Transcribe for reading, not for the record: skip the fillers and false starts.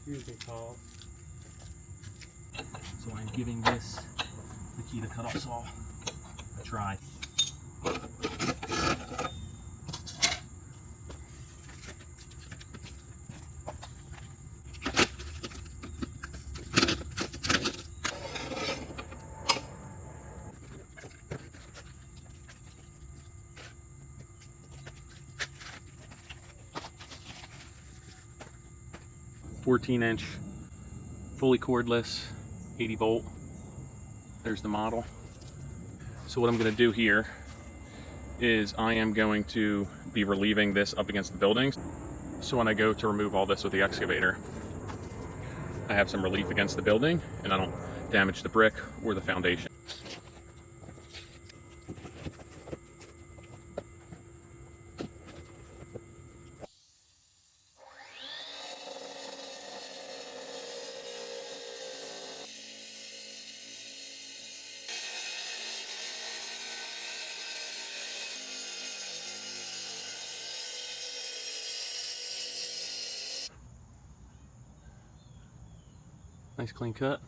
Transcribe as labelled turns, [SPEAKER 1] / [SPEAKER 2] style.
[SPEAKER 1] You can call.
[SPEAKER 2] So I'm giving this Makita cut-off saw a try. "14" fully cordless, 80 volt. There's the model. So what I'm going to do here is I am going to be relieving this up against the buildings. So when I go to remove all this with the excavator, I have some relief against the building and I don't damage the brick or the foundation. Nice clean cut.